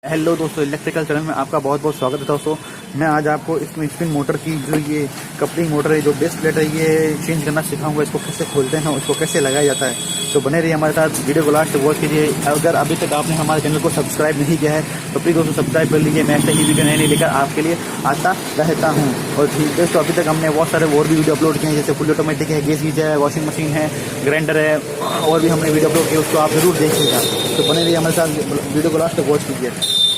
Hello दोस्तों, electrical channel में आपका बहुत बहुत स्वागत है दोस्तों। मैं आज आपको इसमें स्पिन मोटर की जो ये कपलिंग मोटर है, जो बेस प्लेट है, ये चेंज करना सिखाऊंगा। इसको कैसे खोलते हैं, उसको कैसे लगाया जाता है। तो बने रहिए हमारे साथ, वीडियो को लास्ट वॉच कीजिए। अगर अभी तक आपने हमारे चैनल को सब्सक्राइब नहीं किया है तो प्लीज़ दोस्तों सब्सक्राइब कर लीजिए। मैं ऐसे ही वीडियो नई लेकर आपके लिए आता रहता हूँ। और ठीक है, तो अभी तक हमने बहुत सारे और भी वीडियो अपलोड किए हैं, जैसे फुल ऑटोमेटिक है, गैस गीजर है, वॉशिंग मशीन है, ग्राइंडर है, और भी हमने वीडियो अपलोड किए, उसको आप जरूर देखिएगा। तो बने रहिए हमारे साथ, वीडियो को लास्ट तक वॉच कीजिए।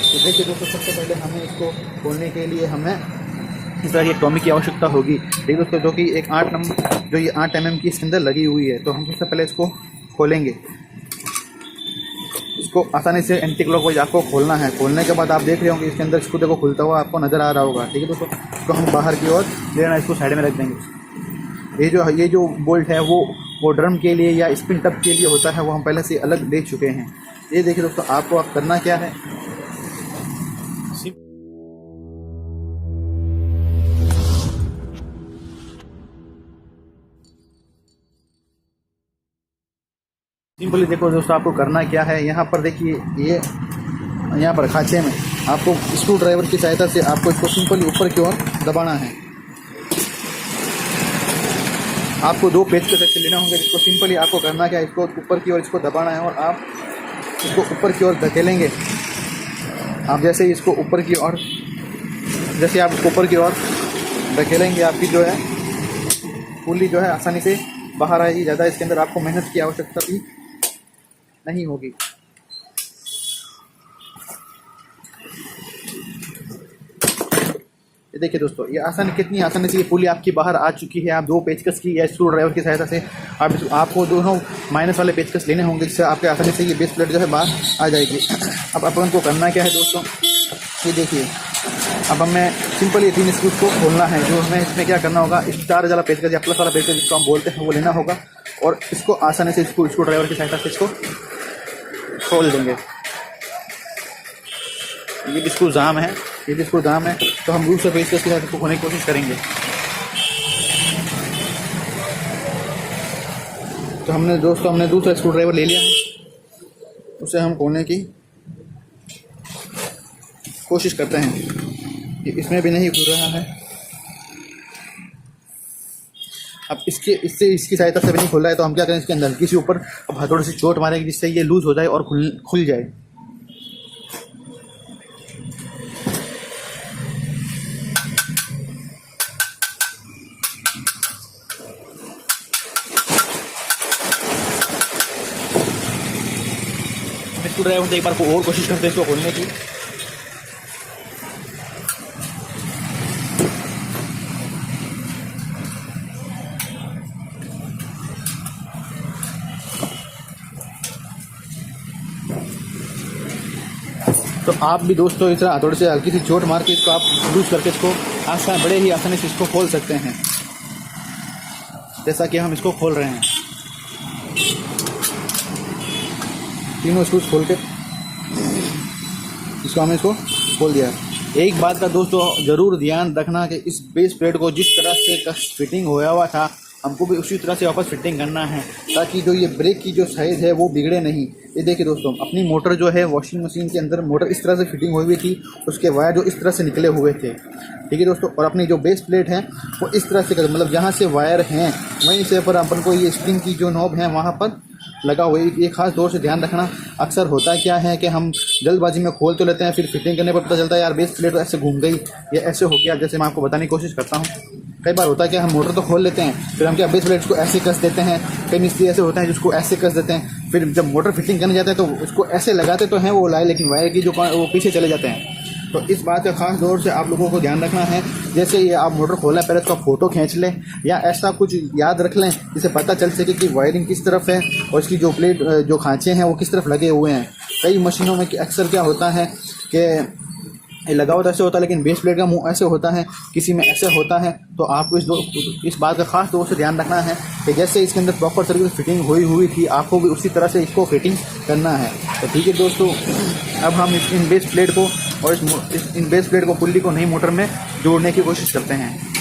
तो देखिए दोस्तों, सबसे पहले हमें इसको खोलने के लिए हमें इस तरह की टॉमी की आवश्यकता होगी। ठीक दोस्तों, जो कि एक 8 नंबर जो ये 8 mm की इसके अंदर लगी हुई है। तो हम सबसे पहले इसको खोलेंगे। इसको आसानी से एंटी क्लॉकवाइज आपको खोलना है। खोलने के बाद आप देख रहे होंगे इसके अंदर स्क्रू देखो खुलता हुआ आपको नज़र आ रहा होगा। ठीक है दोस्तों, तो हम बाहर की ओर लेना, इसको साइड में रख देंगे। ये जो बोल्ट है वो ड्रम के लिए या स्पिन टब के लिए होता है, वो हम पहले से अलग देख चुके हैं। ये देखिए दोस्तों, आपको आप करना क्या है, सिंपली देखो दोस्तों, आपको करना क्या है। यहाँ पर देखिए, ये यहाँ पर खांचे में आपको स्क्रू ड्राइवर की सहायता से आपको इसको सिंपली ऊपर की ओर दबाना है। आपको 2 पेचकस ऐसे लेना होंगे, जिसको सिंपली आपको करना क्या है, इसको ऊपर की ओर इसको दबाना है और आप इसको ऊपर की ओर धकेलेंगे। आप जैसे ही इसको ऊपर की ओर धकेलेंगे, आपकी जो है पुल्ली जो है आसानी से बाहर आएगी। ज़्यादा इसके अंदर आपको मेहनत की आवश्यकता भी नहीं होगी। ये देखिए दोस्तों, ये कितनी आसानी से ये पुली आपकी बाहर आ चुकी है। आप 2 पेचकस की या स्क्रू ड्राइवर की सहायता से आपको दोनों माइनस वाले पेचकस लेने होंगे, जिससे आपके आसानी से ये बेस प्लेट जो है बाहर आ जाएगी। अब अपन को करना क्या है दोस्तों, ये देखिए, अब हमें सिंपल ये 3 स्क्रूज को खोलना है। जो हमें इसमें क्या करना होगा, स्टार वाला पेचकस या प्लस वाला पेचकस जिसको हम बोलते हैं, वो लेना होगा और इसको आसानी से स्क्रू ड्राइवर की सहायता से इसको खोल देंगे। ये भी स्क्रू जाम है, तो हम दूसरे पेचकस के साथ इसको खोलने की कोशिश करेंगे। तो हमने दूसरा स्क्रू ड्राइवर ले लिया है, उसे हम खोलने की कोशिश करते हैं। ये इसमें भी नहीं खुल रहा है। अब इसकी सहायता से भी नहीं खुल रहा है, तो हम क्या करें, इसके अंदर किसी ऊपर अब हथौड़े से चोट मारेंगे, जिससे ये लूज हो जाए और खुल जाए। स्क्रू ड्राइवर से एक बार को और कोशिश करते हैं इसको खोलने की। तो आप भी दोस्तों इस तरह हथौड़े से हल्की सी चोट मार के इसको आप लूज करके इसको बड़े ही आसानी से इसको खोल सकते हैं, जैसा कि हम इसको खोल रहे हैं। तीनों स्क्रूज खोल के हमने इसको खोल दिया। एक बात का दोस्तों ज़रूर ध्यान रखना कि इस बेस प्लेट को जिस तरह से फिटिंग होया हुआ था, हमको भी उसी तरह से वापस फिटिंग करना है, ताकि जो ये ब्रेक की जो साइज़ है वो बिगड़े नहीं। ये देखिए दोस्तों, अपनी मोटर जो है, वॉशिंग मशीन के अंदर मोटर इस तरह से फिटिंग हुई थी, उसके वायर जो इस तरह से निकले हुए थे। ठीक है दोस्तों, और अपनी जो बेस प्लेट है वो इस तरह से मतलब जहाँ से वायर हैं वहीं से पर अपन को ये स्प्रिंग की जो नॉब है वहाँ पर लगा हुआ है। ये खास तौर से ध्यान रखना। अक्सर होता क्या है कि हम जल्दबाजी में खोल तो लेते हैं, फिर फिटिंग करने पर पता चलता है यार बेस प्लेट ऐसे घूम गई या ऐसे हो गया। जैसे मैं आपको बताने की कोशिश करता हूँ, कई बार होता है कि हम मोटर तो खोल लेते हैं, फिर हम क्या बेस प्लेट को ऐसे कस देते हैं। कई मिस्त्री ऐसे होते हैं जिसको ऐसे कस देते हैं, फिर जब मोटर फिटिंग करने जाते हैं तो उसको ऐसे लगाते तो हैं वो लाए, लेकिन वायर की जो वो पीछे चले जाते हैं। तो इस बात का खास तौर से आप लोगों को ध्यान रखना है। जैसे ये आप मोटर खोलें, पहले इसका फ़ोटो खींच लें या ऐसा कुछ याद रख लें जिससे पता चल सके कि वायरिंग किस तरफ है और इसकी जो प्लेट जो खांचे हैं वो किस तरफ लगे हुए हैं। कई मशीनों में अक्सर क्या होता है कि लगा हुआ ऐसे होता है, लेकिन बेस प्लेट का मुंह ऐसे होता है, किसी में ऐसे होता है। तो आपको इस बात का खास तौर से ध्यान रखना है कि जैसे इसके अंदर प्रॉपर तरीके से फिटिंग हुई थी, आपको भी उसी तरह से इसको फिटिंग करना है। तो ठीक है दोस्तों, अब हम इन बेस प्लेट को पुल्ली को नई मोटर में जोड़ने की कोशिश करते हैं।